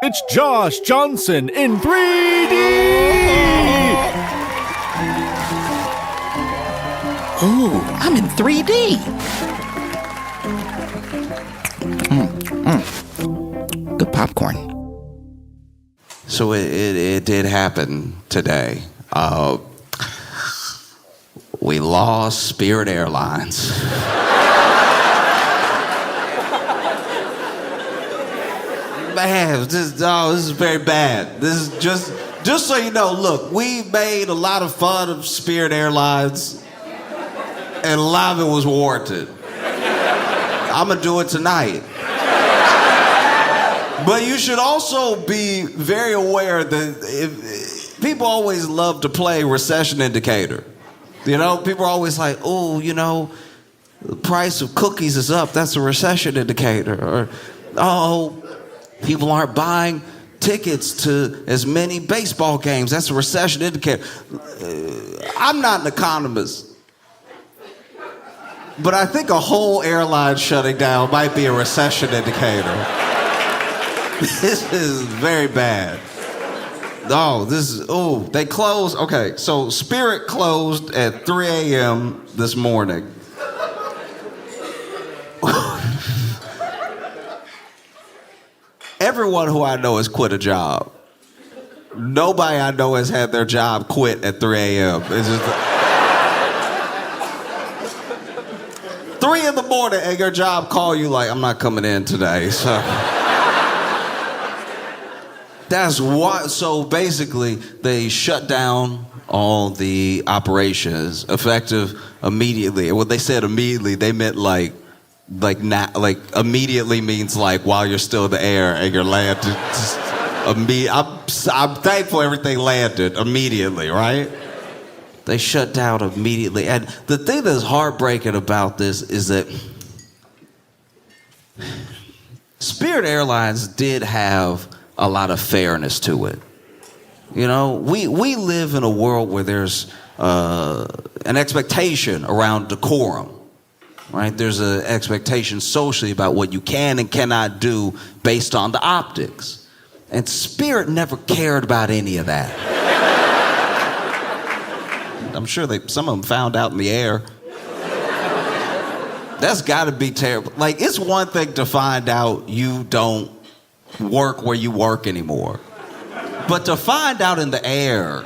It's Josh Johnson in 3D! Ooh, I'm in 3D. Good popcorn. So it did happen today. We lost Spirit Airlines. Man, this is very bad. This is just so you know, look, we made a lot of fun of Spirit Airlines, and a lot of it was warranted. I'm gonna do it tonight. But you should also be very aware that if people always love to play recession indicator. You know, people are always like, oh, you know, the price of cookies is up. That's a recession indicator. Or, oh, people aren't buying tickets to as many baseball games. That's a recession indicator. I'm not an economist, but I think a whole airline shutting down might be a recession indicator. This is very bad. They closed. Okay, so Spirit closed at 3 a.m. this morning. Everyone who I know has quit a job. Nobody I know has had their job quit at 3 a.m. It's just 3 in the morning and your job call you like, I'm not coming in today, so. That's what, so basically they shut down all the operations effective immediately. And when they said immediately, they meant like immediately means like while you're still in the air and you're landed. I'm thankful everything landed immediately, right? They shut down immediately. And the thing that's heartbreaking about this is that Spirit Airlines did have a lot of fairness to it. You know, we live in a world where there's an expectation around decorum, right? There's an expectation socially about what you can and cannot do based on the optics. And Spirit never cared about any of that. I'm sure some of them found out in the air. That's gotta be terrible. Like, it's one thing to find out you don't work where you work anymore. But to find out in the air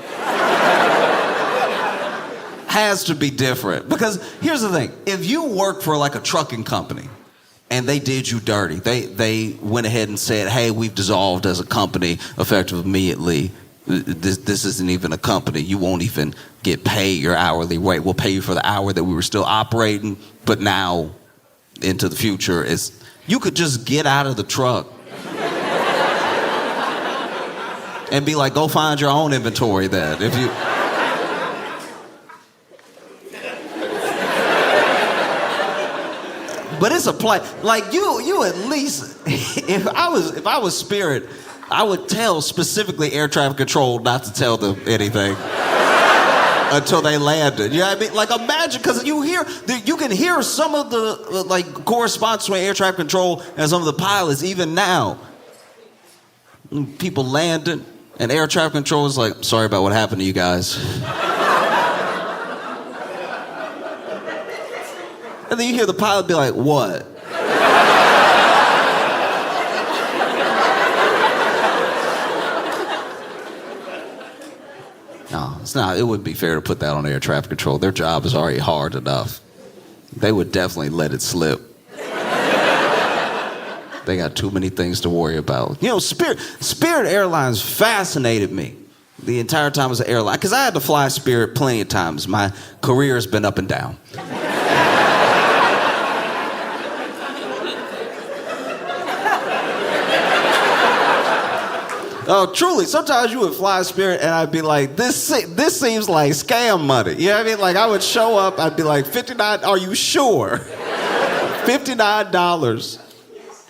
has to be different. Because here's the thing, if you work for like a trucking company and they did you dirty, they went ahead and said, hey, we've dissolved as a company effective immediately. This isn't even a company. You won't even get paid your hourly rate. We'll pay you for the hour that we were still operating, but now into the future, you could just get out of the truck and be like, go find your own inventory then. If you... But it's a play. Like you at least, if I was Spirit, I would tell specifically air traffic control not to tell them anything until they landed. You know what I mean? Like, imagine, because you can hear some of the like correspondence between air traffic control and some of the pilots even now. People landed. And air traffic control is like, sorry about what happened to you guys. And then you hear the pilot be like, what? No, it's not. It wouldn't be fair to put that on air traffic control. Their job is already hard enough. They would definitely let it slip. They got too many things to worry about. You know, Spirit Airlines fascinated me the entire time as an airline, because I had to fly Spirit plenty of times. My career has been up and down. Oh, truly, sometimes you would fly Spirit and I'd be like, this seems like scam money. You know what I mean? Like, I would show up, I'd be like, $59, are you sure? $59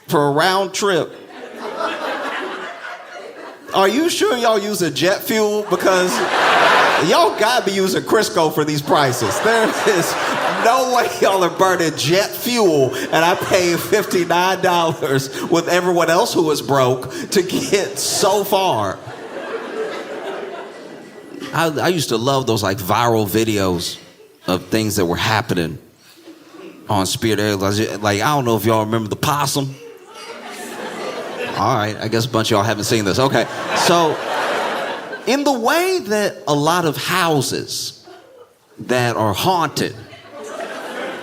for a round trip. Are you sure y'all using jet fuel? Because y'all gotta be using Crisco for these prices. There is no way y'all are burning jet fuel and I paid $59 with everyone else who was broke to get so far. I used to love those like viral videos of things that were happening on Spirit Airlines. Like, I don't know if y'all remember the possum. All right, I guess a bunch of y'all haven't seen this. Okay, so in the way that a lot of houses that are haunted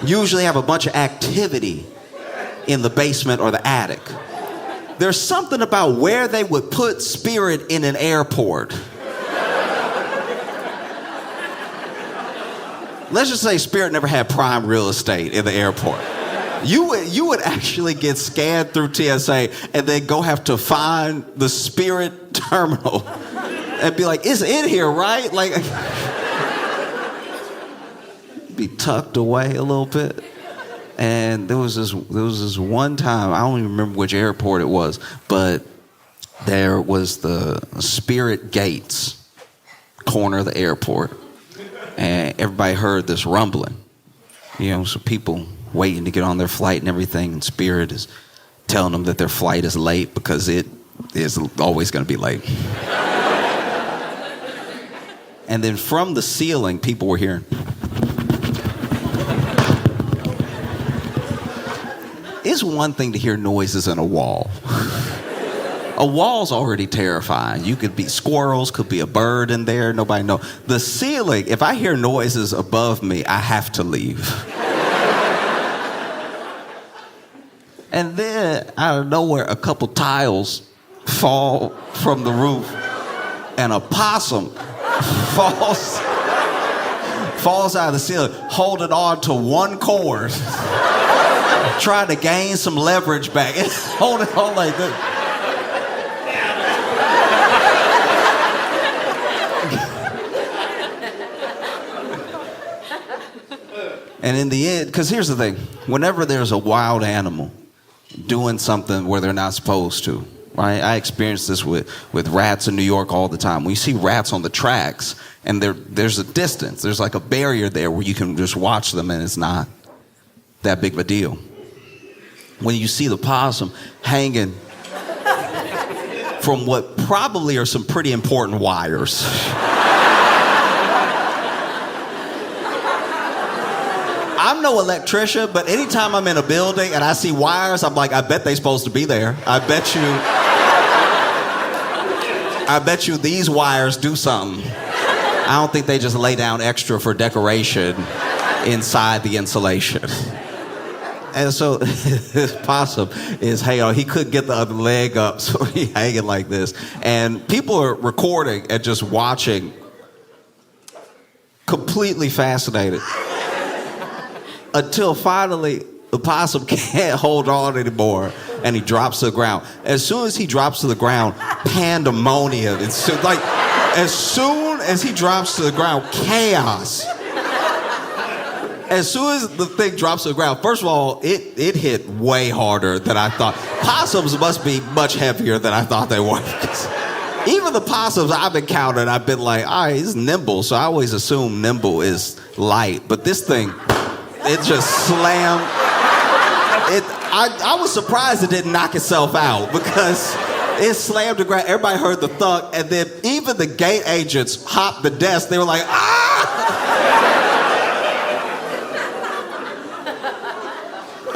usually have a bunch of activity in the basement or the attic, there's something about where they would put Spirit in an airport. Let's just say Spirit never had prime real estate in the airport. You would actually get scanned through TSA and then go have to find the Spirit terminal and be like, it's in here, right? Like, be tucked away a little bit. And there was this one time, I don't even remember which airport it was, but there was the Spirit gates corner of the airport. And everybody heard this rumbling, so people waiting to get on their flight and everything, and Spirit is telling them that their flight is late because it is always going to be late. And then from the ceiling, people were hearing. It's one thing to hear noises in a wall. A wall's already terrifying. You could be squirrels, could be a bird in there, nobody knows. The ceiling, if I hear noises above me, I have to leave. And then out of nowhere, a couple tiles fall from the roof and a possum falls out of the ceiling, holding on to one cord, trying to gain some leverage back. Holding on like this. And in the end, because here's the thing, whenever there's a wild animal doing something where they're not supposed to, right? I experience this with rats in New York all the time. When you see rats on the tracks and there's a distance, there's like a barrier there where you can just watch them and it's not that big of a deal. When you see the possum hanging from what probably are some pretty important wires. I'm no electrician, but anytime I'm in a building and I see wires, I'm like, I bet they're supposed to be there. I bet you these wires do something. I don't think they just lay down extra for decoration inside the insulation. And so this possum is, he couldn't get the other leg up, so he's hanging like this. And people are recording and just watching, completely fascinated. Until finally, the possum can't hold on anymore, and he drops to the ground. As soon as he drops to the ground, pandemonium. It's like, as soon as he drops to the ground, chaos. As soon as the thing drops to the ground, first of all, it hit way harder than I thought. Possums must be much heavier than I thought they were. Even the possums I've encountered, I've been like, all right, it's nimble, so I always assume nimble is light. But this thing, it just slammed. I was surprised it didn't knock itself out because it slammed the ground. Everybody heard the thud, and then even the gate agents hopped the desk. They were like, ah!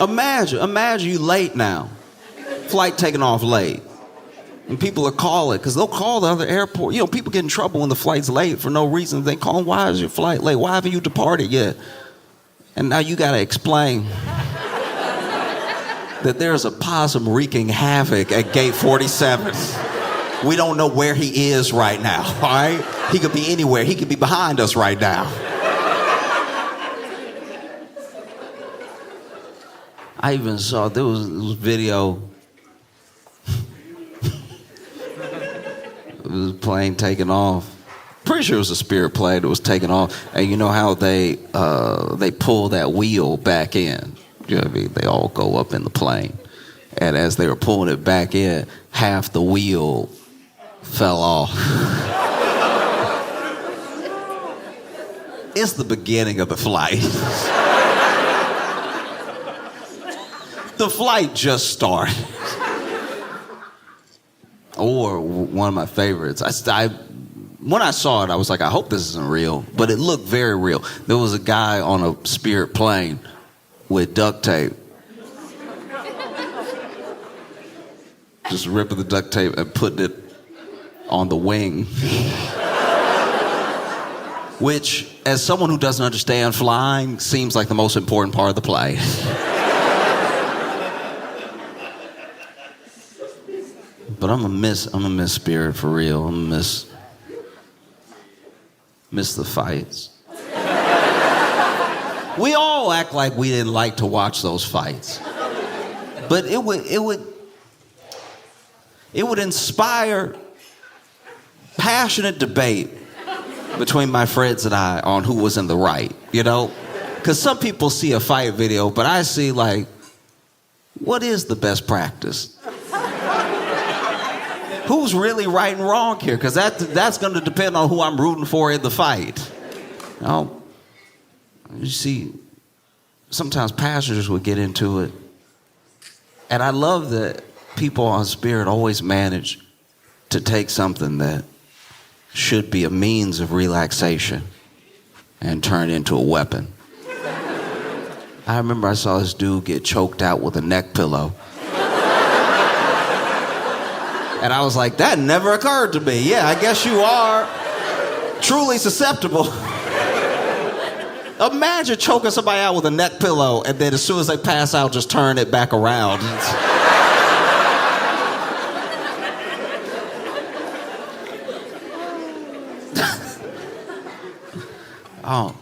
Imagine you late now. Flight taking off late. And people are calling, because they'll call the other airport. People get in trouble when the flight's late for no reason. They call, why is your flight late? Why haven't you departed yet? And now you got to explain that there's a possum wreaking havoc at gate 47. We don't know where he is right now, all right? He could be anywhere. He could be behind us right now. I even saw, there was video. It was a plane taking off. Pretty sure it was a Spirit plane that was taking off. And you know how they pull that wheel back in? You know what I mean? They all go up in the plane. And as they were pulling it back in, half the wheel fell off. It's the beginning of the flight. The flight just started. Or one of my favorites. When I saw it, I was like, I hope this isn't real. But it looked very real. There was a guy on a Spirit plane with duct tape. Just ripping the duct tape and putting it on the wing. Which, as someone who doesn't understand flying, seems like the most important part of the plane. But I'm gonna miss Spirit for real. I'm gonna miss the fights. We all act like we didn't like to watch those fights. But it would inspire passionate debate between my friends and I on who was in the right, you know? Because some people see a fight video, but I see like, what is the best practice? Who's really right and wrong here? Because that's going to depend on who I'm rooting for in the fight. You know, you see, sometimes pastors would get into it. And I love that people on Spirit always manage to take something that should be a means of relaxation and turn it into a weapon. I remember I saw this dude get choked out with a neck pillow. And I was like, that never occurred to me. Yeah, I guess you are truly susceptible. Imagine choking somebody out with a neck pillow and then as soon as they pass out, just turn it back around. Oh,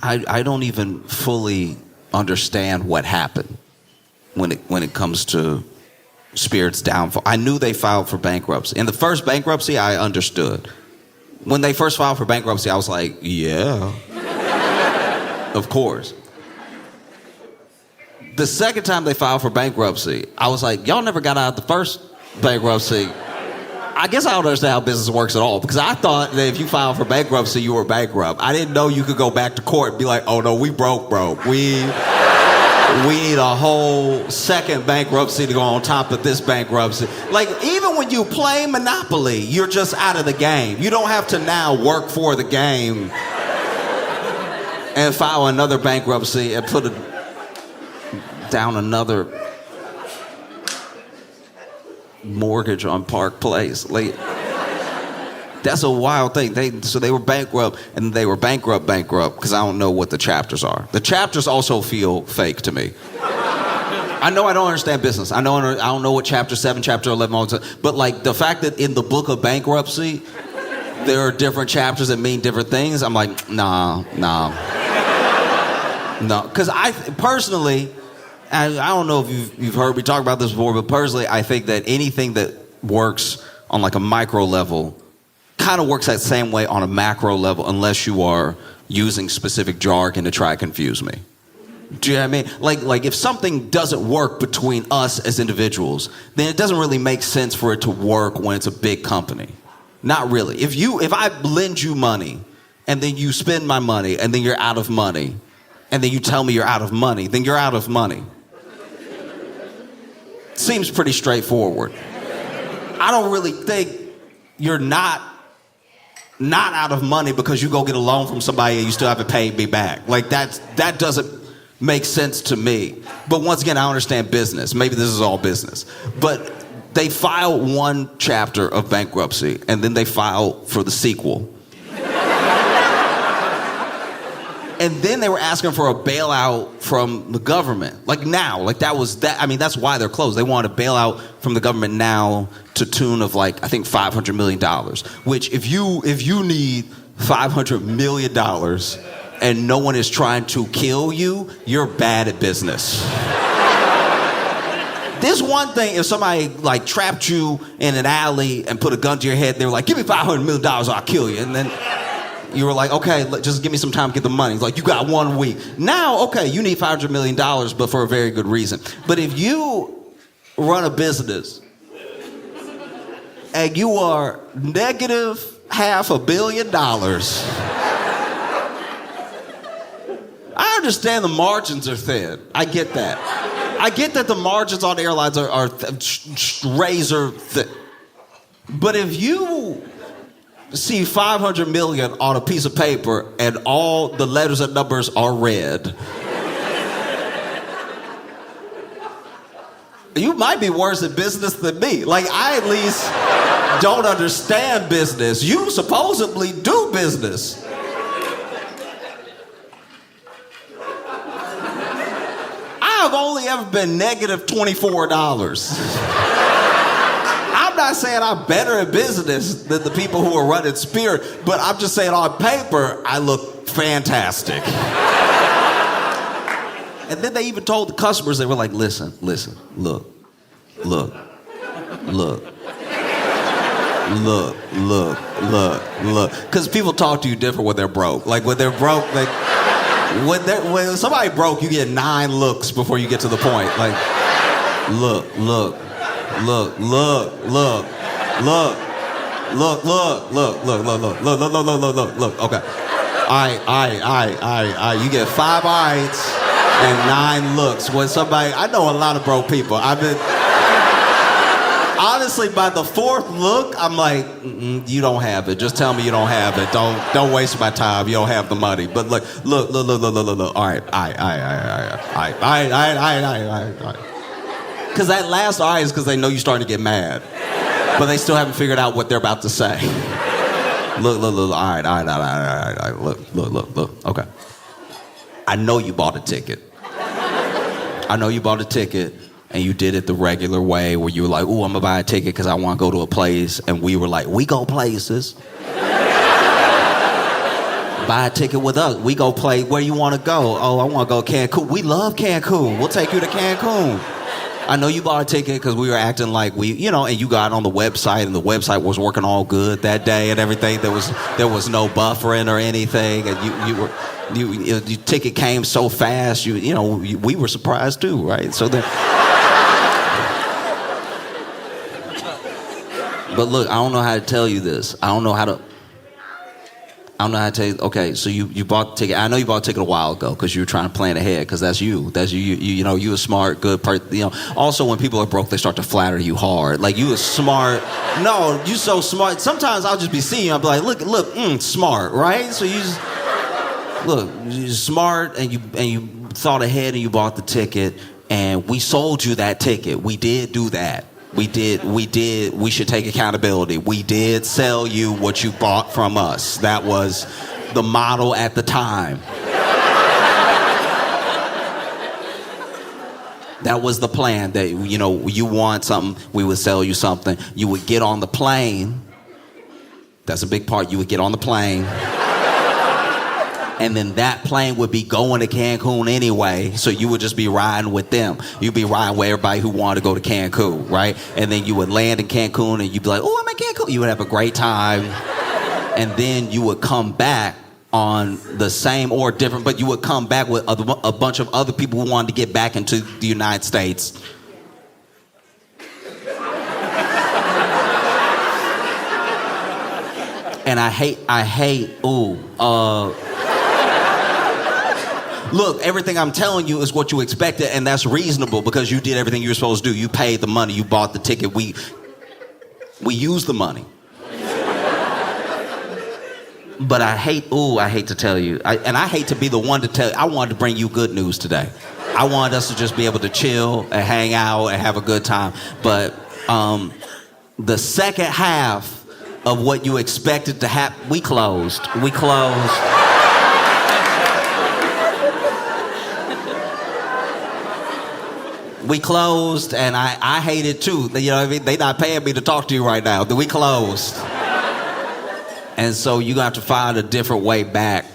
I don't even fully understand what happened when it comes to Spirit's downfall. I knew they filed for bankruptcy. In the first bankruptcy, I understood. When they first filed for bankruptcy, I was like, yeah, of course. The second time they filed for bankruptcy, I was like, y'all never got out of the first bankruptcy. I guess I don't understand how business works at all, because I thought that if you filed for bankruptcy, you were bankrupt. I didn't know you could go back to court and be like, oh no, we broke, bro. We need a whole second bankruptcy to go on top of this bankruptcy. Like, even when you play Monopoly, you're just out of the game. You don't have to now work for the game and file another bankruptcy and put down another mortgage on Park Place. Like, that's a wild thing. So they were bankrupt, and they were bankrupt, because I don't know what the chapters are. The chapters also feel fake to me. I know I don't understand business. I don't know what chapter 7, chapter 11, all that, but like the fact that in the book of bankruptcy, there are different chapters that mean different things, I'm like, nah. No, because I personally, I don't know if you've heard me talk about this before, but personally, I think that anything that works on like a micro level kind of works that same way on a macro level, unless you are using specific jargon to try to confuse me. Do you know what I mean? Like if something doesn't work between us as individuals, then it doesn't really make sense for it to work when it's a big company. Not really. If I lend you money, and then you spend my money, and then you're out of money, and then you tell me you're out of money, then you're out of money. Seems pretty straightforward. I don't really think you're not out of money because you go get a loan from somebody and you still haven't paid me back. Like that doesn't make sense to me. But once again, I understand business. Maybe this is all business. But they filed one chapter of bankruptcy and then they filed for the sequel. And then they were asking for a bailout from the government. Like now, like that's why they're closed. They want a bailout from the government now to tune of like, I think $500 million, which if you need $500 million and no one is trying to kill you, you're bad at business. There's one thing if somebody like trapped you in an alley and put a gun to your head, they were like, give me $500 million, I'll kill you. And then you were like, okay, just give me some time to get the money. It's like, you got 1 week. Now, okay, you need $500 million, but for a very good reason. But if you run a business and you are negative $500 million, I understand the margins are thin. I get that. I get that the margins on airlines are razor thick. But if you see 500 million on a piece of paper and all the letters and numbers are red, you might be worse at business than me. Like, I at least don't understand business. You supposedly do business. I've only ever been negative $24. I'm not saying I'm better at business than the people who are running Spirit, but I'm just saying on paper, I look fantastic. And then they even told the customers, they were like, listen, look. Because people talk to you different when they're broke. Like, when they're broke, like, when somebody broke, you get 9 looks before you get to the point. Like, look. Okay. All right. You get 5 eyes and 9 looks. When somebody, I know a lot of broke people. Honestly, by the 4th look, I'm like, you don't have it. Just tell me you don't have it. Don't waste my time. You don't have the money. But look. All right. Because that last eye is because they know you're starting to get mad. But they still haven't figured out what they're about to say. Look. All right. Look. Okay. I know you bought a ticket. And you did it the regular way where you were like, ooh, I'm gonna buy a ticket because I want to go to a place. And we were like, we go places. Buy a ticket with us. We go play where you want to go. Oh, I want to go Cancun. We love Cancun. We'll take you to Cancun. I know you bought a ticket because we were acting like and you got on the website and the website was working all good that day and everything. There was no buffering or anything. And your ticket came so fast. We were surprised too, right? So then. But look, I don't know how to tell you this. I don't know how to tell you. Okay, so you bought the ticket. I know you bought a ticket a while ago because you were trying to plan ahead because that's you. You a smart, good person. Also, when people are broke, they start to flatter you hard. Like, you a smart. No, you so smart. Sometimes I'll just be seeing you. I'll be like, look, smart, right? So you just, look, you're smart and you thought ahead and you bought the ticket and we sold you that ticket. We did do that. We did. We should take accountability. We did sell you what you bought from us. That was the model at the time. That was the plan. That, you want something, we would sell you something. You would get on the plane. That's a big part. You would get on the plane. And then that plane would be going to Cancun anyway, so you would just be riding with them. You'd be riding with everybody who wanted to go to Cancun, right? And then you would land in Cancun and you'd be like, oh, I'm in Cancun. You would have a great time. And then you would come back on the same or different, but you would come back with a bunch of other people who wanted to get back into the United States. And I hate, look, everything I'm telling you is what you expected, and that's reasonable because you did everything you were supposed to do. You paid the money, you bought the ticket, we used the money. But I hate to tell you, and I hate to be the one to tell you, I wanted to bring you good news today. I wanted us to just be able to chill and hang out and have a good time. But the second half of what you expected to happen, we closed. We closed, and I hate it too. You know what I mean? They not paying me to talk to you right now. We closed. And so you're going to have to find a different way back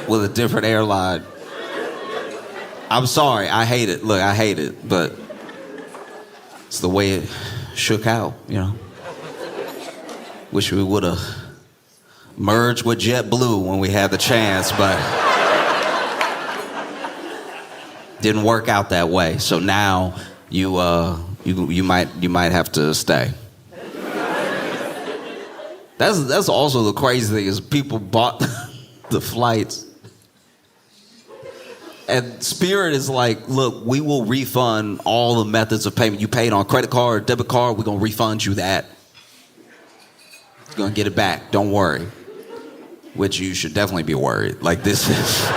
with a different airline. I'm sorry. I hate it. Look, I hate it, but it's the way it shook out, Wish we would have merged with JetBlue when we had the chance, but didn't work out that way. So now you might have to stay. That's also the crazy thing is people bought the flights And Spirit is like, look, we will refund all the methods of payment. You paid on credit card, debit card, we're going to refund you that. You're going to get it back. Don't worry. Which you should definitely be worried. Like, this is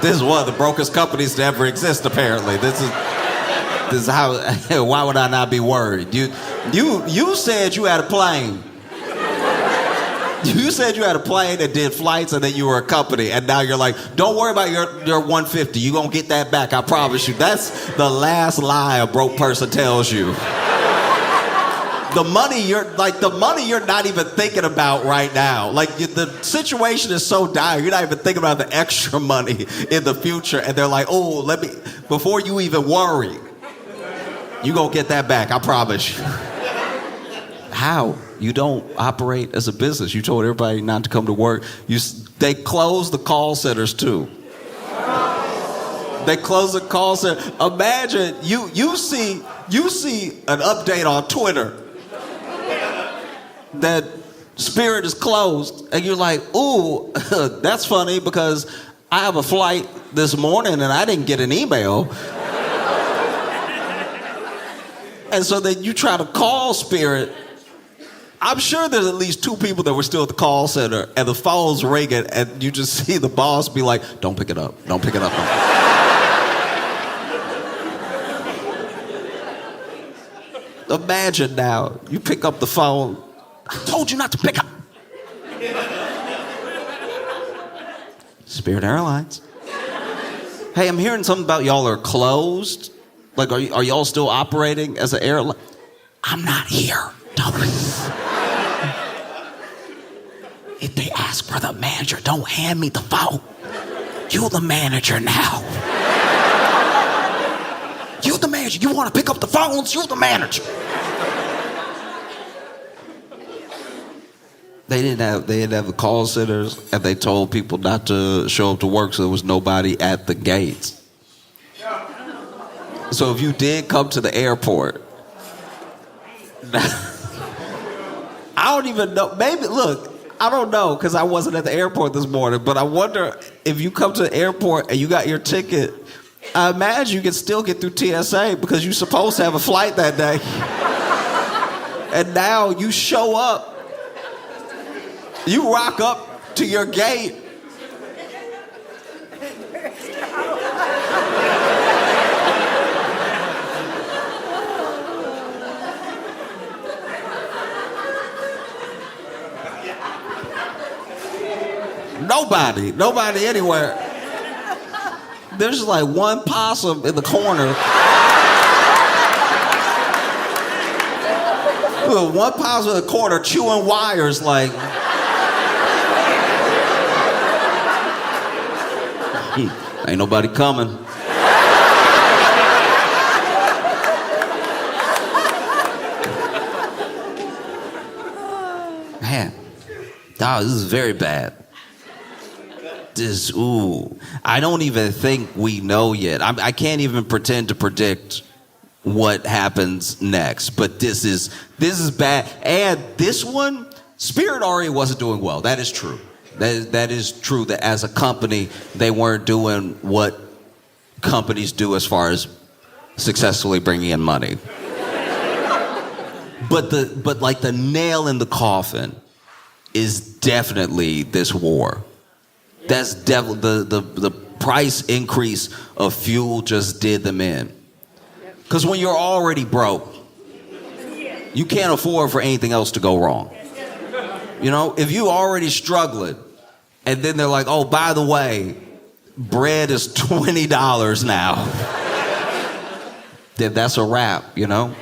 this is one of the brokest companies to ever exist, apparently. This is how, why would I not be worried? You said you had a plane. You said you had a plane that did flights and then you were a company, and now you're like, don't worry about your 150. You're going to get that back, I promise you. That's the last lie a broke person tells you. The money you're not even thinking about right now. Like, the situation is so dire, you're not even thinking about the extra money in the future, and they're like, oh, before you even worry, you're going to get that back, I promise you. How? You don't operate as a business. You told everybody not to come to work. They closed the call centers too. They closed the call center. Imagine you see an update on Twitter that Spirit is closed, and you're like, ooh, that's funny because I have a flight this morning and I didn't get an email. And so then you try to call Spirit. I'm sure there's at least 2 people that were still at the call center, and the phone's ringing, and you just see the boss be like, don't pick it up. Don't pick it up. Imagine now, you pick up the phone. I told you not to pick up. Spirit Airlines. Hey, I'm hearing something about y'all are closed. Like, are y'all still operating as an airline? I'm not here. If they ask for the manager, don't hand me the phone. You the manager now. You the manager. You want to pick up the phones? You the manager. They didn't have the call centers, and they told people not to show up to work, so there was nobody at the gates. So if you did come to the airport, I don't even know. Maybe, look, I don't know because I wasn't at the airport this morning, but I wonder if you come to the airport and you got your ticket, I imagine you can still get through TSA because you're supposed to have a flight that day. And now you show up, you rock up to your gate. Nobody anywhere. There's like one possum in the corner. One possum in the corner chewing wires like... Ain't nobody coming. Man, dog, this is very bad. I don't even think we know yet. I can't even pretend to predict what happens next, but this is bad. And this one, Spirit already wasn't doing well. That is true. That is true that as a company, they weren't doing what companies do as far as successfully bringing in money. But like the nail in the coffin is definitely this war. That's the price increase of fuel just did them in. Because when you're already broke, you can't afford for anything else to go wrong. You know, if you already struggling, and then they're like, oh, by the way, bread is $20 now. Then that's a wrap, you know?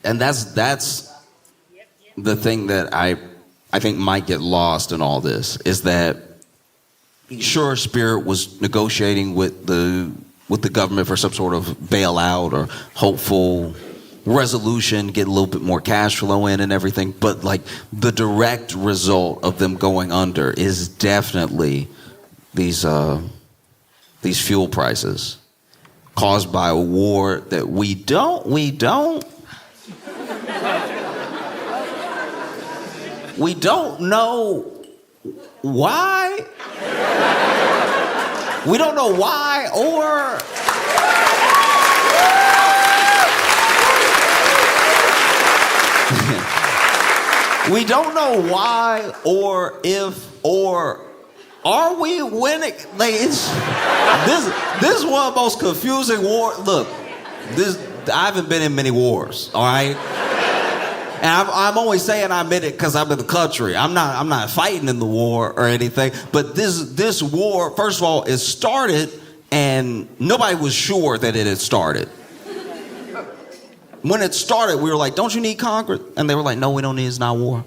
And that's the thing that I think might get lost in all this, is that sure, Spirit was negotiating with the government for some sort of bailout or hopeful resolution, get a little bit more cash flow in and everything, but like the direct result of them going under is definitely these fuel prices caused by a war that we don't know why. We don't know why or... We don't know why or if or are we winning? Like this is one of the most confusing wars. Look, I haven't been in many wars, all right? And I'm only saying I admit it because I'm in the country. I'm not fighting in the war or anything. But this war, first of all, it started and nobody was sure that it had started. When it started, we were like, don't you need Congress? And they were like, no, we don't need it. It's not war.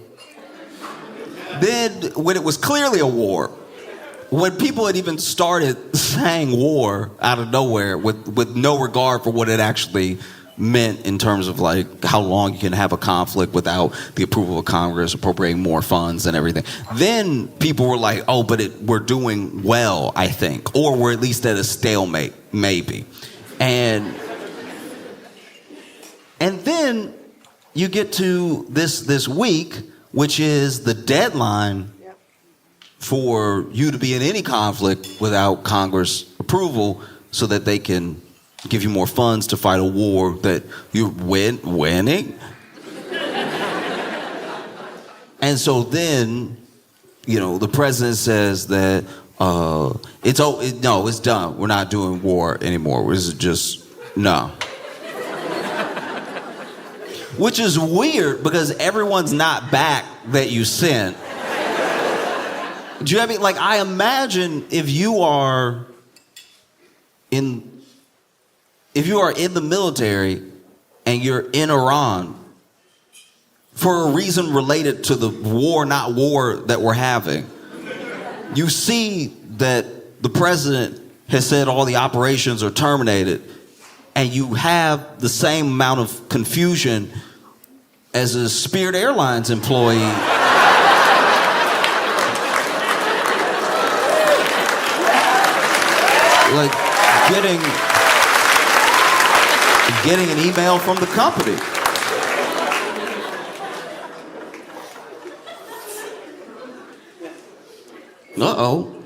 Then, when it was clearly a war, when people had even started saying war out of nowhere with no regard for what it actually meant in terms of like how long you can have a conflict without the approval of Congress appropriating more funds and everything, then people were like, oh, but we're doing well, I think. Or we're at least at a stalemate, maybe. And then you get to this week, which is the deadline for you to be in any conflict without Congress approval so that they can give you more funds to fight a war that you're winning. And so then, the president says that it's done. We're not doing war anymore. This is just, no. Which is weird because everyone's not back that you sent. Do you have like I imagine if you are in the military and you're in Iran for a reason related to the war, not war that we're having, you see that the president has said all the operations are terminated, and you have the same amount of confusion as a Spirit Airlines employee. Like getting an email from the company. Uh-oh.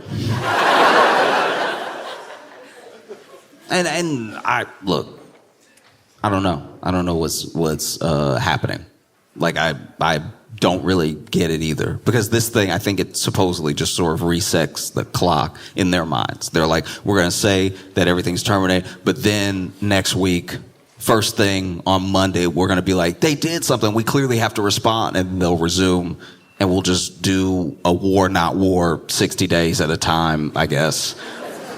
And I don't know. I don't know what's happening. Like I don't really get it either, because this thing, I think it supposedly just sort of resets the clock in their minds. They're like, we're going to say that everything's terminated, but then next week, first thing on Monday, we're going to be like, they did something. We clearly have to respond, and they'll resume, and we'll just do a war, not war, 60 days at a time, I guess,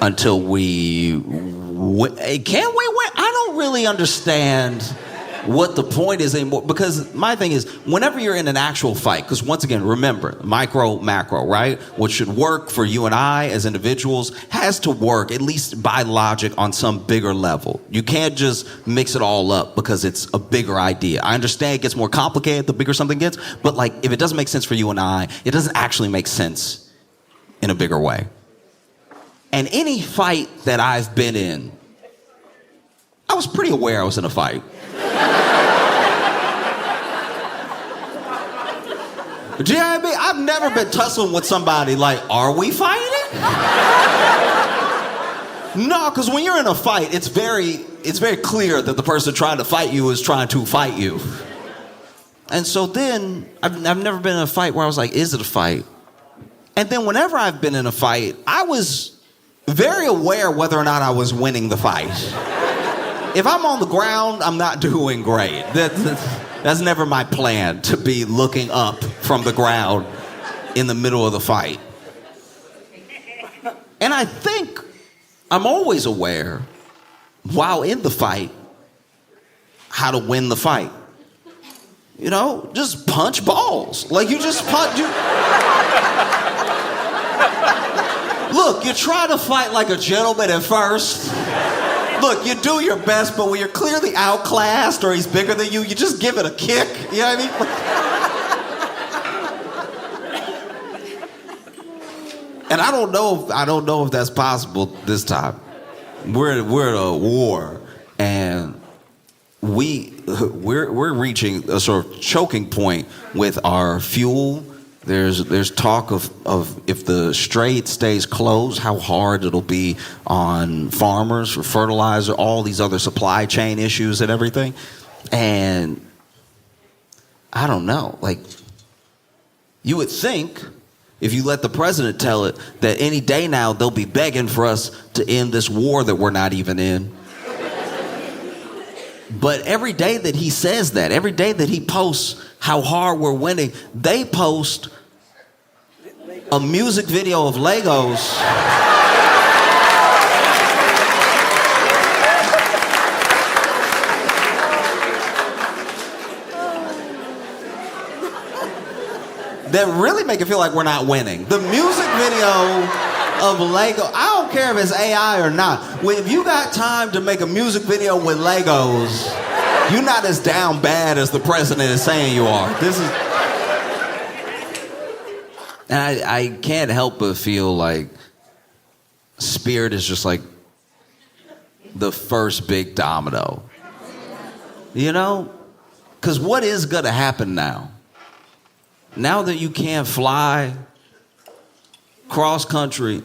until can we win? I don't really understand what the point is anymore, because my thing is, whenever you're in an actual fight, because once again, remember, micro, macro, right? What should work for you and I as individuals has to work, at least by logic, on some bigger level. You can't just mix it all up because it's a bigger idea. I understand it gets more complicated the bigger something gets, but like, if it doesn't make sense for you and I, it doesn't actually make sense in a bigger way. And any fight that I've been in, I was pretty aware I was in a fight. Do you know what I mean? I've never been tussling with somebody like, are we fighting? No, because when you're in a fight, it's very clear that the person trying to fight you is trying to fight you. And so then, I've never been in a fight where I was like, is it a fight? And then whenever I've been in a fight, I was very aware whether or not I was winning the fight. If I'm on the ground, I'm not doing great. That's never my plan, to be looking up from the ground in the middle of the fight. And I think I'm always aware, while in the fight, how to win the fight. Just punch balls. Like, you just punch. Look, you try to fight like a gentleman at first. Look, you do your best, but when you're clearly outclassed or he's bigger than you, you just give it a kick. You know what I mean? And I don't know if that's possible this time. We're in a war, and we're reaching a sort of choking point with our fuel There's talk of if the strait stays closed, how hard it'll be on farmers for fertilizer, all these other supply chain issues and everything. And I don't know, like, you would think if you let the president tell it that any day now they'll be begging for us to end this war that we're not even in. But every day that he says that, every day that he posts how hard we're winning, they post a music video of Legos that really make it feel like we're not winning. The music video of Lego, I don't care if it's AI or not. If you got time to make a music video with Legos, you're not as down bad as the president is saying you are. This is... And I can't help but feel like Spirit is just like the first big domino. You know? Because what is going to happen now? Now that you can't fly cross country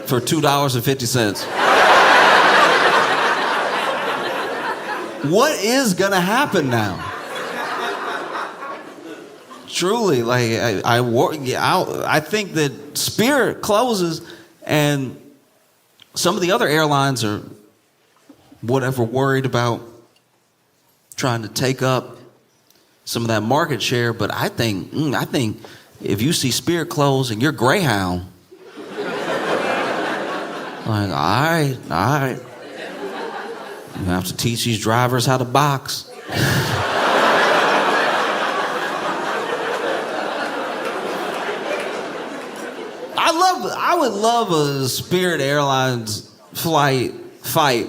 for $2.50, what is going to happen now? Truly, like, I think that Spirit closes and some of the other airlines are whatever worried about trying to take up some of that market share, but I think if you see Spirit close and you're Greyhound, like, all right, you have to teach these drivers how to box. I would love a Spirit Airlines fight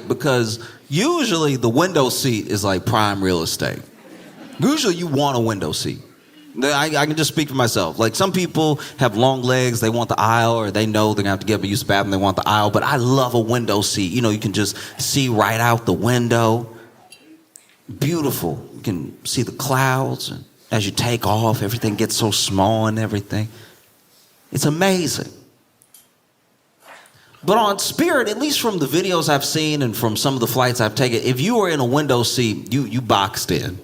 because usually the window seat is like prime real estate. Usually you want a window seat. I can just speak for myself. Like, some people have long legs, they want the aisle, or they know they're gonna have to get up and use the bathroom, they want the aisle, but I love a window seat. You know, you can just see right out the window. Beautiful. You can see the clouds, and as you take off, everything gets so small and everything. It's amazing. But on Spirit, at least from the videos I've seen and from some of the flights I've taken, if you were in a window seat, you boxed in.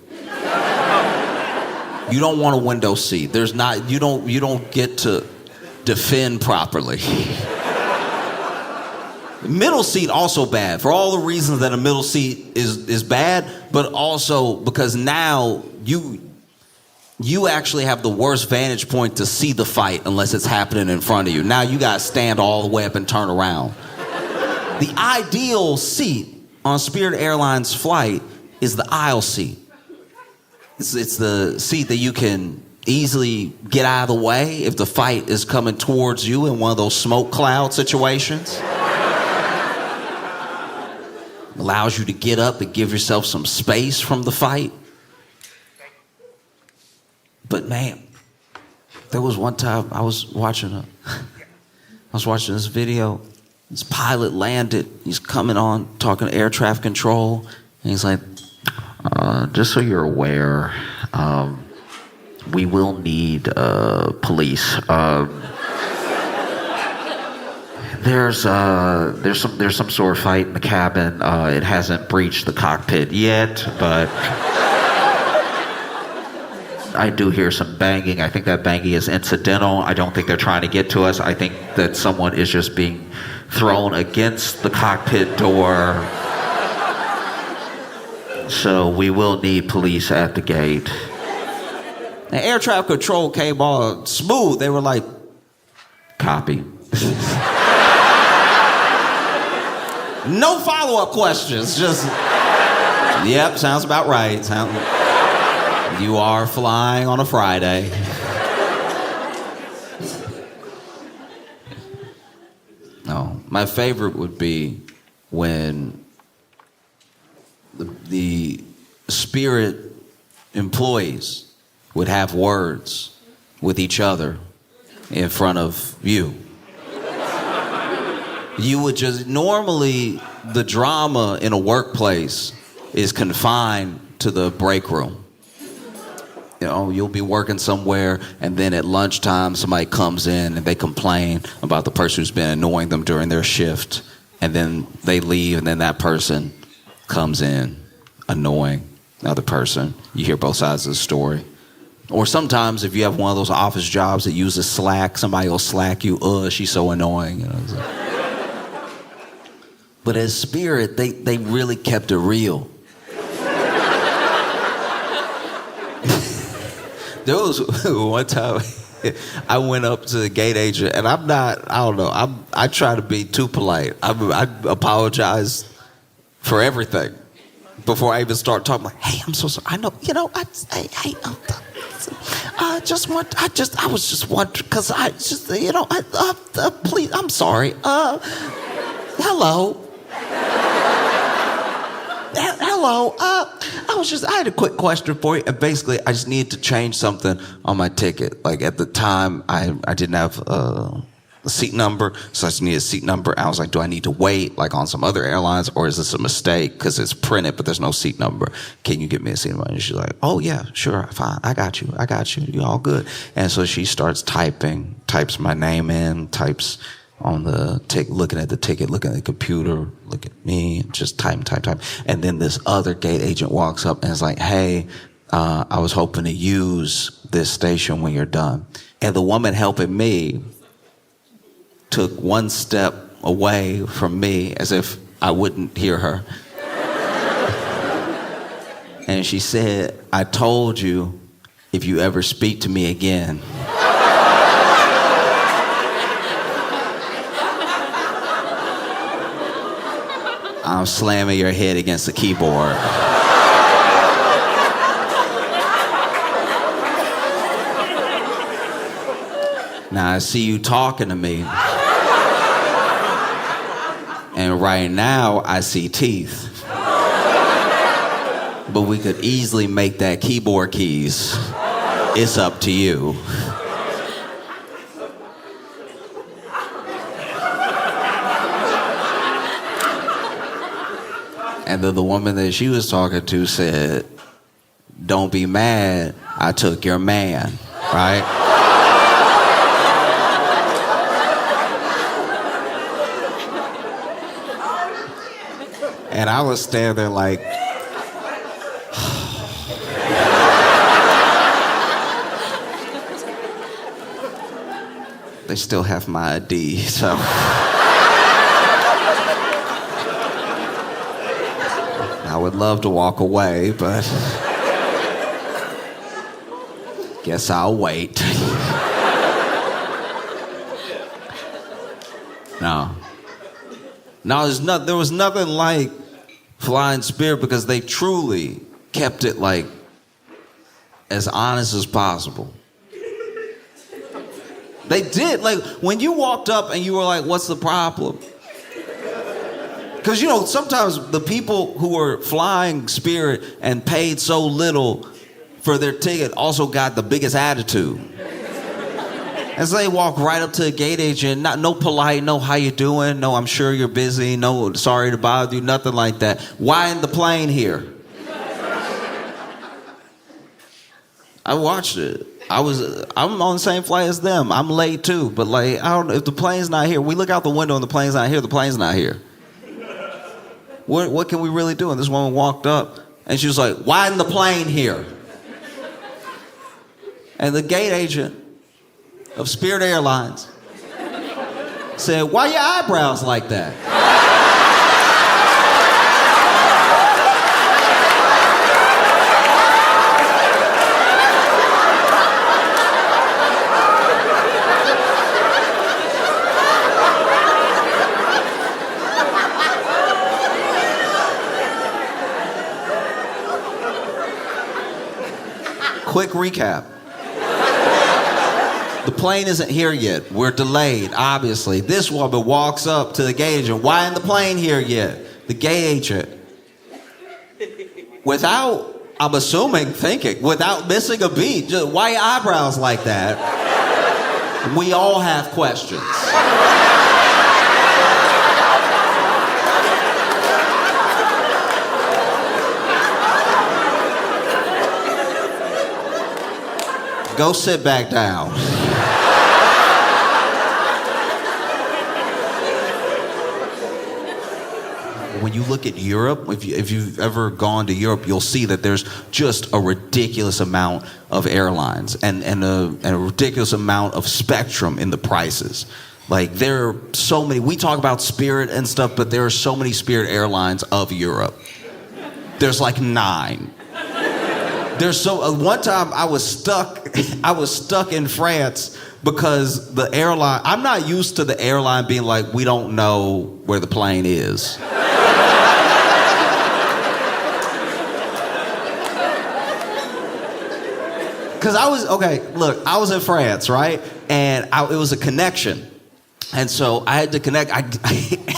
You don't want a window seat. You don't get to defend properly. Middle seat also bad for all the reasons that a middle seat is bad, but also because now you actually have the worst vantage point to see the fight unless it's happening in front of you. Now you gotta stand all the way up and turn around. The ideal seat on Spirit Airlines flight is the aisle seat. It's the seat that you can easily get out of the way if the fight is coming towards you in one of those smoke cloud situations. Allows you to get up and give yourself some space from the fight. But man, there was one time I was watching this video. This pilot landed. He's coming on, talking to air traffic control, and he's like, just so you're aware, we will need police. There's some sort of fight in the cabin. It hasn't breached the cockpit yet, but I do hear some banging. I think that banging is incidental. I don't think they're trying to get to us. I think that someone is just being thrown against the cockpit door. So we will need police at the gate. And air traffic control came all smooth. They were like, copy. No follow-up questions. Just, yep, sounds about right. You are flying on a Friday. No, my favorite would be when the Spirit employees would have words with each other in front of you. You would just, normally the drama in a workplace is confined to the break room. you'll be working somewhere, and then at lunchtime, somebody comes in and they complain about the person who's been annoying them during their shift, and then they leave, and then that person comes in annoying the other person. You hear both sides of the story. Or sometimes if you have one of those office jobs that uses Slack, somebody will Slack you, she's so annoying. But as Spirit, they really kept it real. There was one time I went up to the gate agent, and I try to be too polite. I apologize for everything before I even start talking. Like, hey, I'm so sorry. I know, I was just wondering, because please, I'm sorry. Hello. Hello. I had a quick question for you. And basically, I just needed to change something on my ticket. Like at the time, I didn't have a seat number, so I just needed a seat number. I was like, do I need to wait like on some other airlines, or is this a mistake because it's printed but there's no seat number? Can you get me a seat number? And she's like, oh yeah, sure, fine. I got you. You all good. And so she starts types my name in, types on the ticket, looking at the ticket, looking at the computer, look at me, just type. And then this other gate agent walks up and is like, hey, I was hoping to use this station when you're done. And the woman helping me took one step away from me as if I wouldn't hear her. And she said, I told you, if you ever speak to me again, I'm slamming your head against the keyboard. Now I see you talking to me. And right now I see teeth. But we could easily make that keyboard keys. It's up to you. And then the woman that she was talking to said, don't be mad, I took your man, right? And I was standing there like, they still have my ID, so. I would love to walk away, but guess I'll wait. No, there was nothing like Flying Spirit, because they truly kept it like as honest as possible. They did. Like when you walked up and you were like, what's the problem? Because, sometimes the people who were flying Spirit and paid so little for their ticket also got the biggest attitude. And so they walk right up to the gate agent, no polite, no how you doing, no I'm sure you're busy, no sorry to bother you, nothing like that. Why in the plane here? I watched it. I'm on the same flight as them. I'm late too, but like, I don't know, if the plane's not here, we look out the window and the plane's not here, the plane's not here. What can we really do? And this woman walked up and she was like, why isn't the plane here? And the gate agent of Spirit Airlines said, why your eyebrows like that? Quick recap. The plane isn't here yet. We're delayed, obviously. This woman walks up to the gate agent. Why isn't the plane here yet? The gate agent, without, I'm assuming, thinking, without missing a beat, just, why your eyebrows like that? We all have questions. Go sit back down. When you look at Europe, if you've ever gone to Europe, you'll see that there's just a ridiculous amount of airlines and a ridiculous amount of spectrum in the prices. Like, there are so many. We talk about Spirit and stuff, but there are so many Spirit airlines of Europe. There's like 9. There's one time I was stuck in France because the airline, I'm not used to the airline being like, we don't know where the plane is. Because I was in France, right? And it was a connection. And so I had to connect.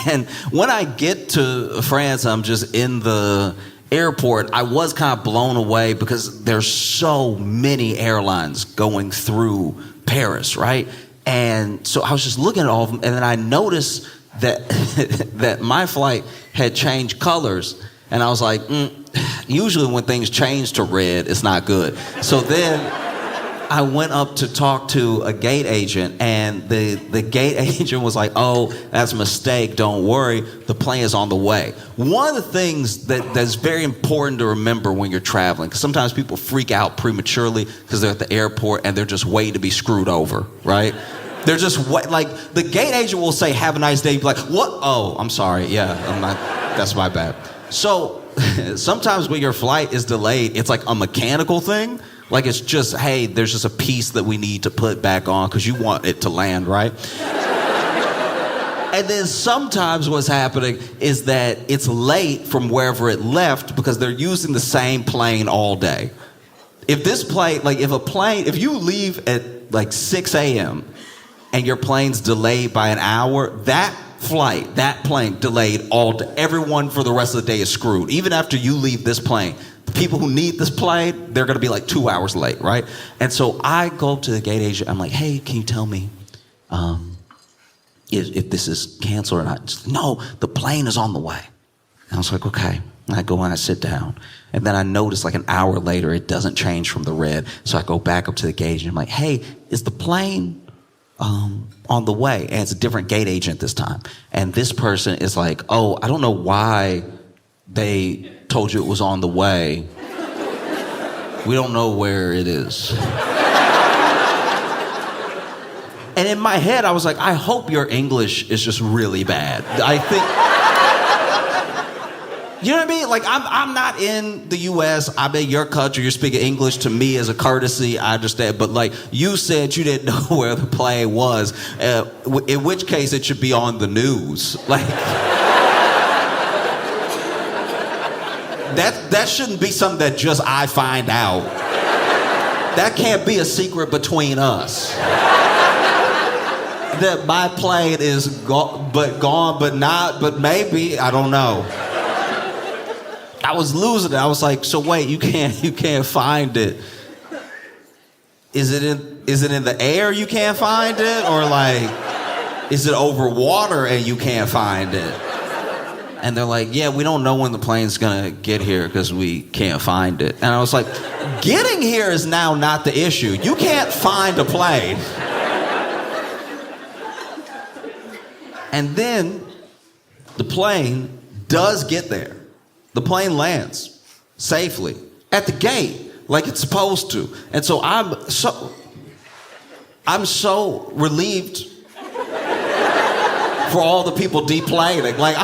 And when I get to France, I'm just in the airport. I was kind of blown away because there's so many airlines going through Paris, right? And so I was just looking at all of them, and then I noticed that that my flight had changed colors. And I was like, usually when things change to red, it's not good. So then I went up to talk to a gate agent, and the gate agent was like, oh, that's a mistake, don't worry, the plane is on the way. One of the things that's very important to remember when you're traveling, because sometimes people freak out prematurely because they're at the airport and they're just waiting to be screwed over, right? They're just like, the gate agent will say, have a nice day. You'll be like, what? Oh, I'm sorry, yeah, that's my bad. So sometimes when your flight is delayed, it's like a mechanical thing. Like, it's just, hey, there's just a piece that we need to put back on because you want it to land, right? And then sometimes what's happening is that it's late from wherever it left because they're using the same plane all day. If this plane, if you leave at like 6 a.m. and your plane's delayed by an hour, that plane delayed all day. Everyone for the rest of the day is screwed. Even after you leave this plane, the people who need this plane, they're going to be like 2 hours late, right? And so I go up to the gate agent. I'm like, hey, can you tell me if this is canceled or not? She's like, no, the plane is on the way. And I was like, okay. And I go and I sit down. And then I notice like an hour later, it doesn't change from the red. So I go back up to the gate agent. I'm like, hey, is the plane on the way? And it's a different gate agent this time. And this person is like, oh, I don't know why they told you it was on the way. We don't know where it is. And in my head, I was like, I hope your English is just really bad. I think, you know what I mean? Like, I'm not in the U.S. I'm in your country. You're speaking English to me as a courtesy. I understand. But, like, you said you didn't know where the plane was, in which case it should be on the news. Like, that shouldn't be something that just I find out. That can't be a secret between us. That my plane is gone, but maybe, I don't know. I was losing it. I was like, so wait, you can't find it. Is it in the air you can't find it? Or like, is it over water and you can't find it? And they're like, yeah, we don't know when the plane's gonna get here because we can't find it. And I was like, getting here is now not the issue. You can't find a plane. And then the plane does get there. The plane lands safely at the gate like it's supposed to. And so I'm so relieved for all the people deplaning. Like,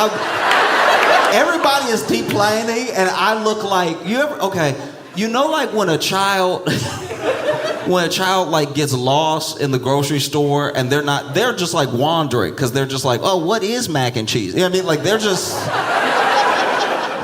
everybody is deplaning, and I look like, you know, like when a child like gets lost in the grocery store and they're just like wandering because they're just like, oh, what is mac and cheese? You know what I mean? Like,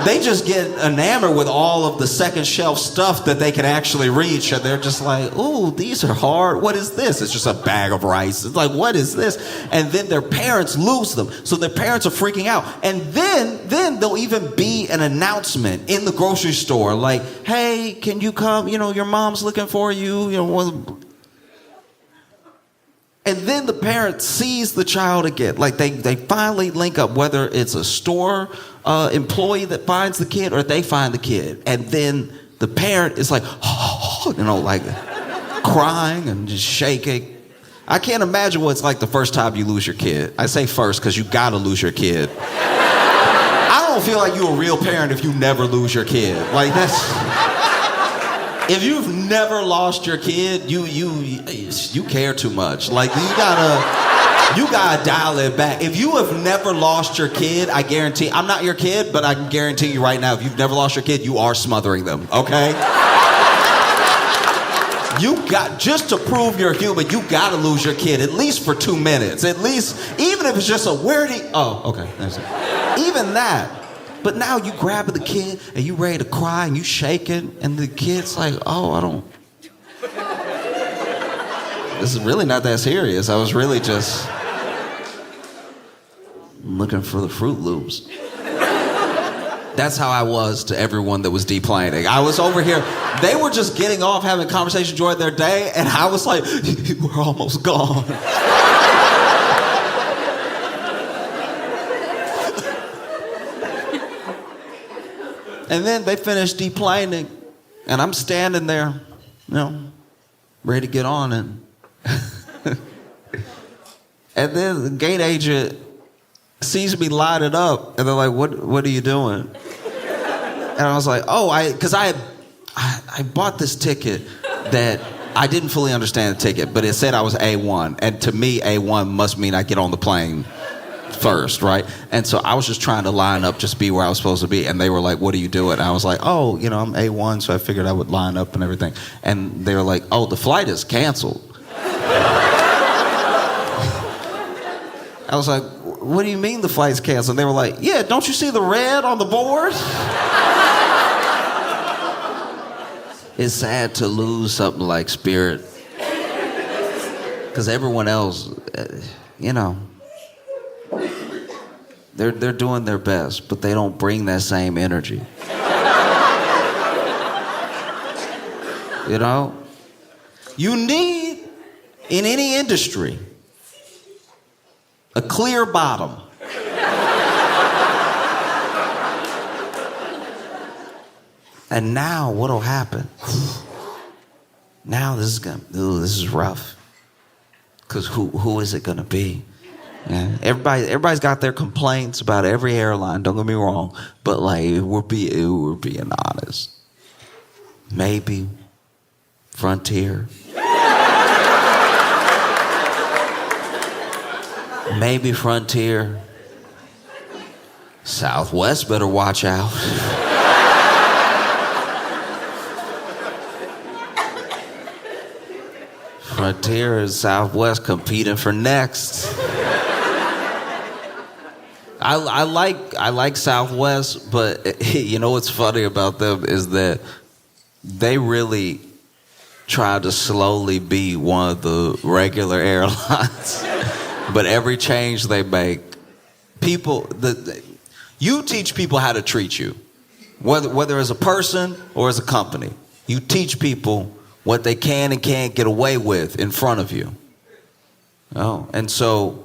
they just get enamored with all of the second shelf stuff that they can actually reach, and they're just like, ooh, these are hard. What is this? It's just a bag of rice. It's like, what is this? And then their parents lose them. So their parents are freaking out. And then there'll even be an announcement in the grocery store like, hey, can you come? You know, your mom's looking for you. You know, and then the parent sees the child again. Like, they finally link up, whether it's a store employee that finds the kid or they find the kid. And then the parent is like, oh, you know, like, crying and just shaking. I can't imagine what it's like the first time you lose your kid. I say first because you gotta lose your kid. I don't feel like you're a real parent if you never lose your kid. Like if you've never lost your kid, you care too much. Like you gotta dial it back. If you have never lost your kid, I guarantee, I'm not your kid, but I can guarantee you right now, if you've never lost your kid, you are smothering them, okay? Just to prove you're human, you gotta lose your kid, at least for 2 minutes. At least, even if it's just a okay, that's it. Even that. But now you grabbing the kid and you ready to cry and you shaking and the kid's like, this is really not that serious. I was really just looking for the Fruit Loops. That's how I was to everyone that was deplaning. I was over here. They were just getting off, having a conversation, enjoying their day, and I was like, we're almost gone. And then they finished deplaning, and I'm standing there, ready to get on, and and then the gate agent sees me lining up, and they're like, what are you doing? And I was like, because I bought this ticket that I didn't fully understand the ticket, but it said I was A1, and to me, A1 must mean I get on the plane first, right? And so I was just trying to line up, just be where I was supposed to be, and they were like, what are you doing? And I was like, I'm A1, so I figured I would line up and everything. And they were like, the flight is canceled. I was like, what do you mean the flight's canceled? And they were like, yeah, don't you see the red on the board? It's sad to lose something like Spirit. Because everyone else, they're doing their best, but they don't bring that same energy. You need, in any industry, a clear bottom. And now what'll happen? Now this is rough. Because who is it gonna be? Yeah. Everybody's got their complaints about every airline, don't get me wrong. But we're being honest. Maybe Frontier. Maybe Frontier. Southwest better watch out. Frontier and Southwest competing for next. I like Southwest, but you know what's funny about them is that they really try to slowly be one of the regular airlines. But every change they make, you teach people how to treat you, whether as a person or as a company. You teach people what they can and can't get away with in front of you. And so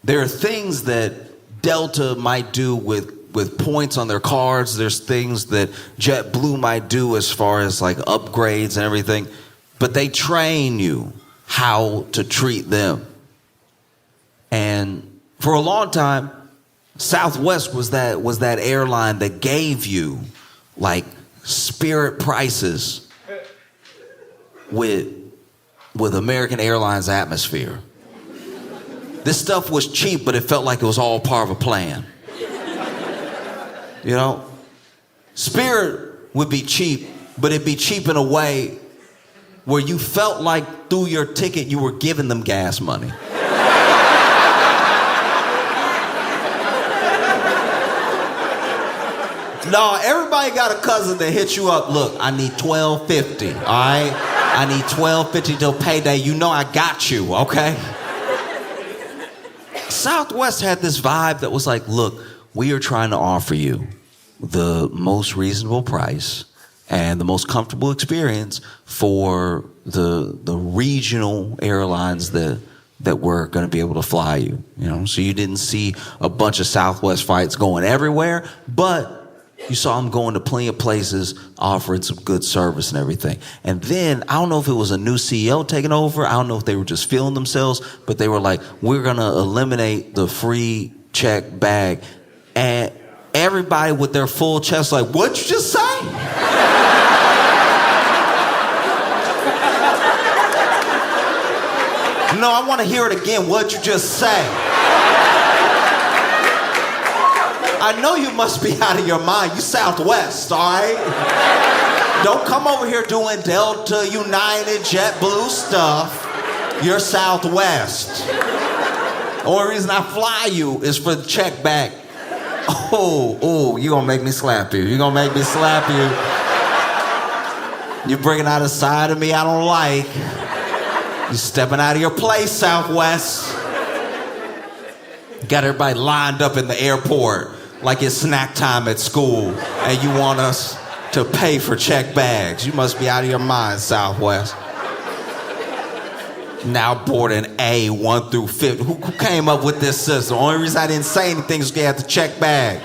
there are things that Delta might do with points on their cards. There's things that JetBlue might do as far as upgrades and everything. But they train you how to treat them. And for a long time, Southwest was that airline that gave you Spirit prices with American Airlines atmosphere. This stuff was cheap, but it felt like it was all part of a plan. Spirit would be cheap, but it'd be cheap in a way where you felt like through your ticket you were giving them gas money. No, everybody got a cousin that hits you up. Look, I need $12.50, all right? I need $12.50 till payday. You know I got you, okay? Southwest had this vibe that was like, look, we are trying to offer you the most reasonable price and the most comfortable experience for the regional airlines that were going to be able to fly you. So you didn't see a bunch of Southwest flights going everywhere, but You saw him going to plenty of places, offering some good service and everything. And then, I don't know if it was a new CEO taking over. I don't know if they were just feeling themselves, but they were like, we're going to eliminate the free check bag. And everybody with their full chest like, what'd you just say? No, I want to hear it again. What'd you just say? I know you must be out of your mind. You Southwest, all right? Don't come over here doing Delta, United, JetBlue stuff. You're Southwest. The only reason I fly you is for the check back. Oh, you gonna make me slap you. You gonna make me slap you. You're bringing out a side of me I don't like. You're stepping out of your place, Southwest. Got everybody lined up in the airport like it's snack time at school, and you want us to pay for check bags. You must be out of your mind, Southwest. Now boarding A, 1 through 50. Who came up with this system? The only reason I didn't say anything is because you had the check bag.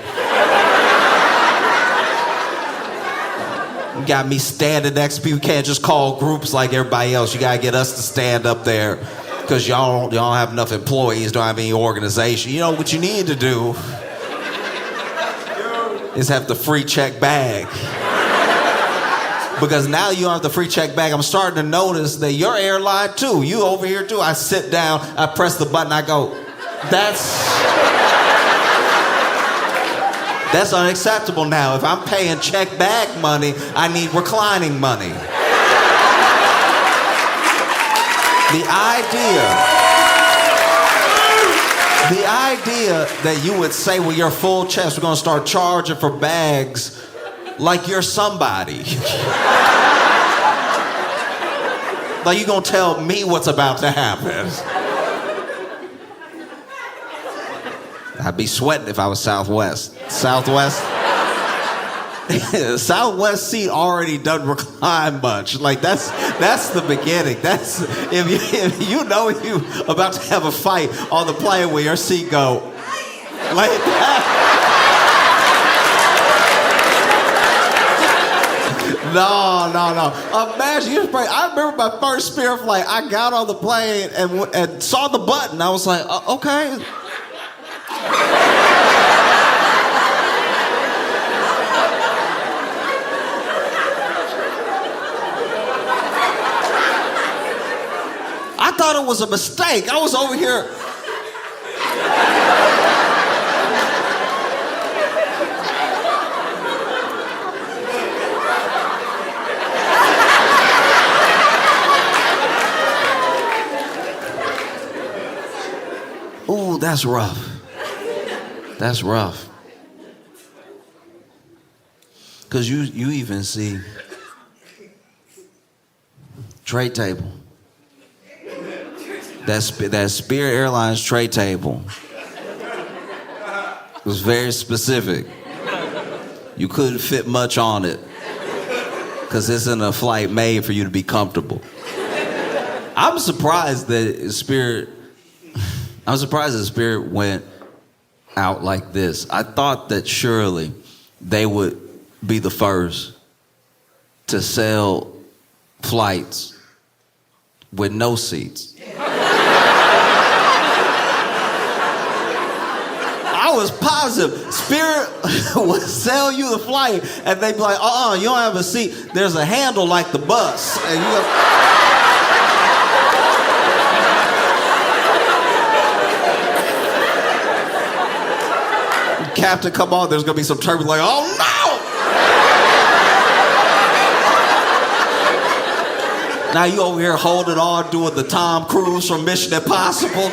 You got me standing next to people. You can't just call groups like everybody else. You gotta get us to stand up there because y'all don't have enough employees, don't have any organization. You know what you need to do is have the free check bag. Because now you don't have the free check bag. I'm starting to notice that your airline too. You over here too. I sit down, I press the button, I go, that's unacceptable now. If I'm paying check bag money, I need reclining money. The idea that you would say with your full chest, we're gonna start charging for bags like you're somebody. Like you gonna tell me what's about to happen. I'd be sweating if I was Southwest. Southwest seat already doesn't recline much. Like that's the beginning. That's if you know you about to have a fight on the plane where your seat go like that. No. Imagine I remember my first Spirit flight. I got on the plane and saw the button. I was like, okay. I thought it was a mistake. I was over here. Ooh, that's rough. That's rough. Because you even see tray table. That Spirit Airlines tray table was very specific. You couldn't fit much on it because it's in a flight made for you to be comfortable. I'm surprised that Spirit went out like this. I thought that surely they would be the first to sell flights with no seats. I was positive Spirit would sell you the flight and they'd be like, you don't have a seat. There's a handle like the bus. And you go, Captain, come on, there's gonna be some turbulence. Like, oh no! Now you over here holding on, doing the Tom Cruise from Mission Impossible.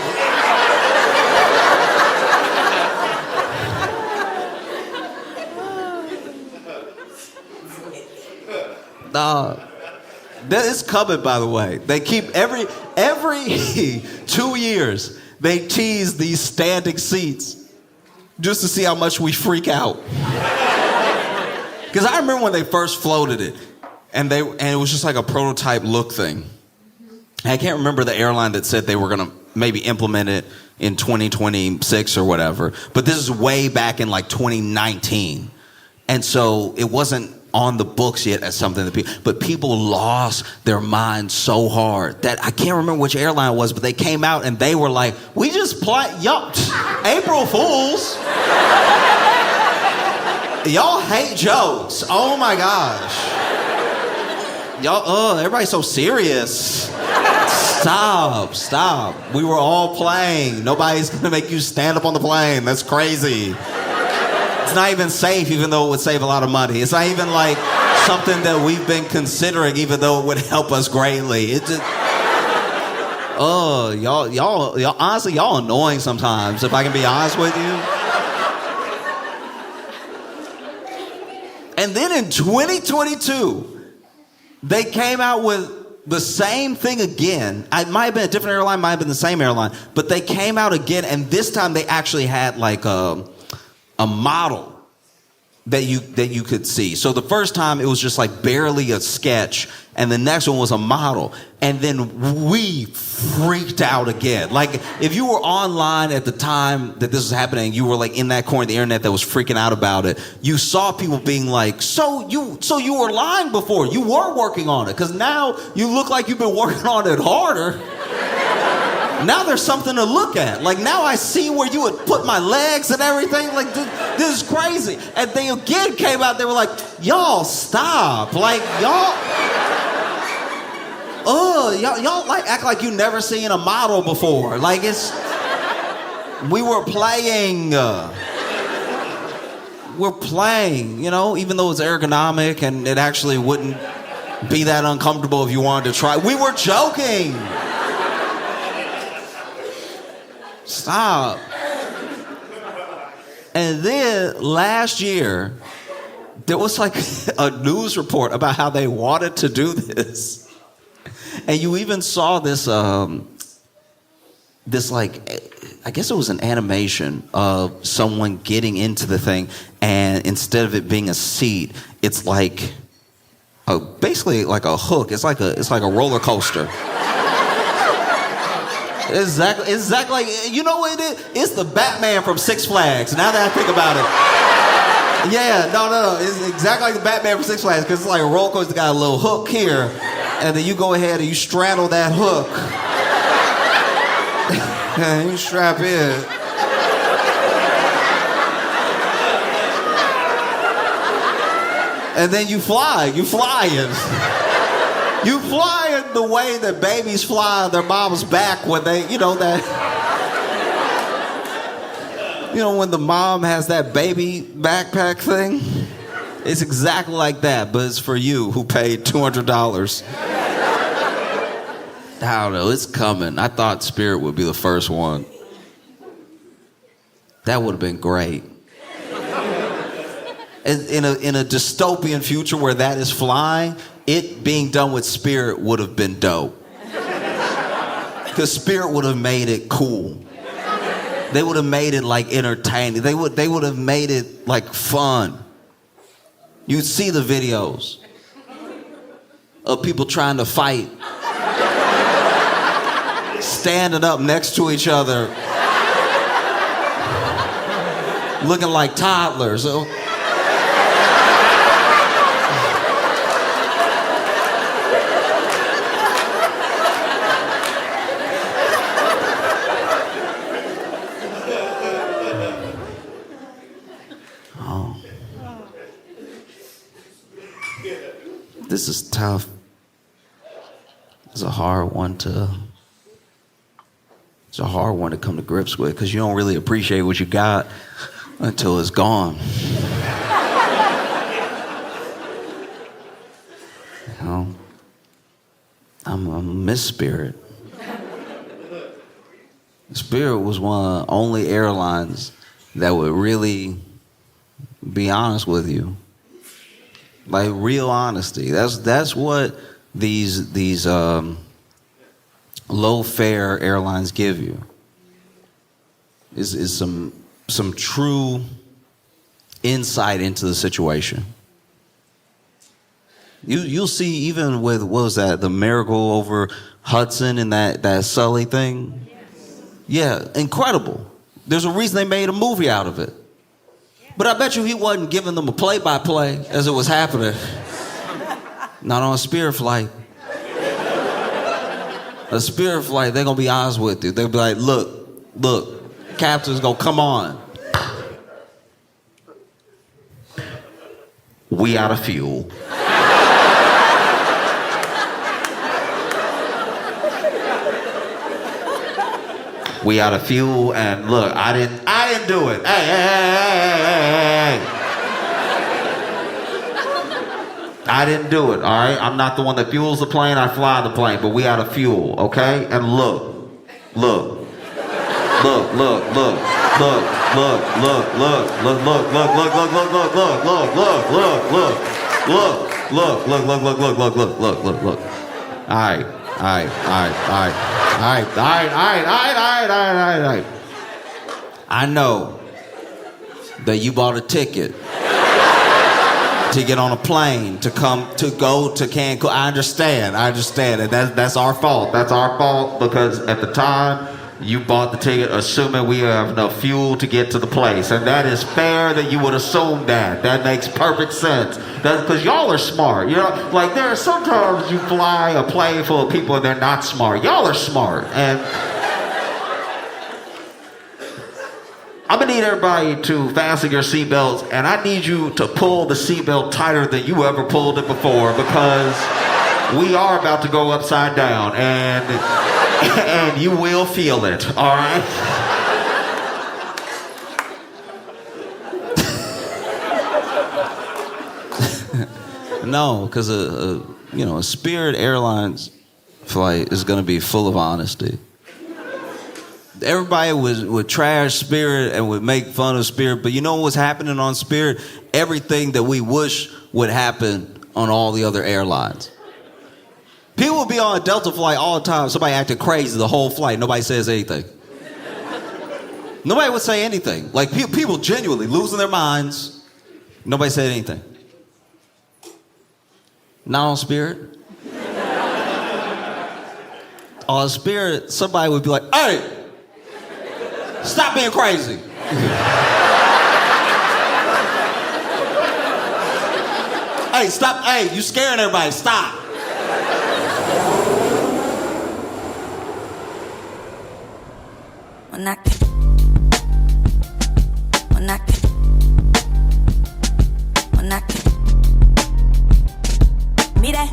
It's coming, by the way. They keep every 2 years, they tease these standing seats just to see how much we freak out. Because I remember when they first floated it, and it was just like a prototype look thing. I can't remember the airline that said they were gonna maybe implement it in 2026 or whatever, but this is way back in like 2019. And so it wasn't on the books yet as something that but people lost their minds so hard that I can't remember which airline it was, but they came out and they were like, we just y'all, April Fools. Y'all hate jokes. Oh my gosh. Y'all, everybody's so serious. Stop. We were all playing. Nobody's gonna make you stand up on the plane. That's crazy. It's not even safe, even though it would save a lot of money. It's not even like something that we've been considering, even though it would help us greatly. It just, y'all, honestly, y'all annoying sometimes, if I can be honest with you. And then in 2022, they came out with the same thing again. It might have been a different airline, might have been the same airline, but they came out again, and this time they actually had like a model that you could see. So the first time it was just like barely a sketch, and the next one was a model. And then we freaked out again. Like if you were online at the time that this was happening, you were like in that corner of the internet that was freaking out about it, you saw people being like, so you were lying before, you were working on it, because now you look like you've been working on it harder. Now there's something to look at. Like now I see where you would put my legs and everything. Like this is crazy. And they again came out, they were like, y'all stop. Like y'all like act like you never seen a model before. Like we were playing, you know, even though it's ergonomic and it actually wouldn't be that uncomfortable if you wanted to try. We were joking. Stop. And then last year, there was like a news report about how they wanted to do this. And you even saw this like, I guess it was an animation of someone getting into the thing, and instead of it being a seat, it's like basically like a hook. It's like a roller coaster. Exactly. Like, you know what it is? It's the Batman from Six Flags. Now that I think about it. Yeah, no. It's exactly like the Batman from Six Flags, because it's like a roller coaster, got a little hook here, and then you go ahead and you straddle that hook. And you strap in. And then you fly. You flying. You fly the way that babies fly on their mom's back when they, when the mom has that baby backpack thing. It's exactly like that, but it's for you who paid $200. I don't know, it's coming. I thought Spirit would be the first one. That would have been great. In a dystopian future where that is flying, it being done with Spirit would have been dope. Because Spirit would have made it cool. They would have made it like entertaining. They would have made it like fun. You'd see the videos of people trying to fight, standing up next to each other, looking like toddlers. This is tough. It's a hard one to come to grips with, because you don't really appreciate what you got until it's gone. I'm miss Spirit. Spirit was one of the only airlines that would really be honest with you. Like real honesty. That's what these low fare airlines give you. Is some true insight into the situation. You'll see even with, what was that, the miracle over Hudson and that Sully thing? Yes. Yeah, incredible. There's a reason they made a movie out of it. But I bet you he wasn't giving them a play-by-play as it was happening. Not on a Spirit flight. A Spirit flight, they're gonna be honest with you. They'll be like, look, captain's gonna come on. We out of fuel. We out of fuel, and look, I didn't do it. Hey. I didn't do it, all right? I'm not the one that fuels the plane, I fly the plane, but we out of fuel, okay? And look. All right. I know that you bought a ticket to get on a plane to go to Cancun. I understand, and that's our fault. That's our fault because at the time you bought the ticket assuming we have enough fuel to get to the place, and that is fair that you would assume that. That makes perfect sense. That's because y'all are smart. You know, like there are sometimes you fly a plane full of people and they're not smart. Y'all are smart, and I'm gonna need everybody to fasten your seatbelts, and I need you to pull the seatbelt tighter than you ever pulled it before because we are about to go upside down, and you will feel it, all right? No, because a Spirit Airlines flight is gonna be full of honesty. Everybody would trash Spirit and would make fun of Spirit, but you know what was happening on Spirit? Everything that we wish would happen on all the other airlines. People would be on a Delta flight all the time, somebody acting crazy the whole flight, nobody says anything. Nobody would say anything. Like people genuinely losing their minds, nobody said anything. Not on Spirit. On Spirit, somebody would be like, hey! Stop being crazy. Hey, stop. Hey, you scaring everybody. Stop. Mira.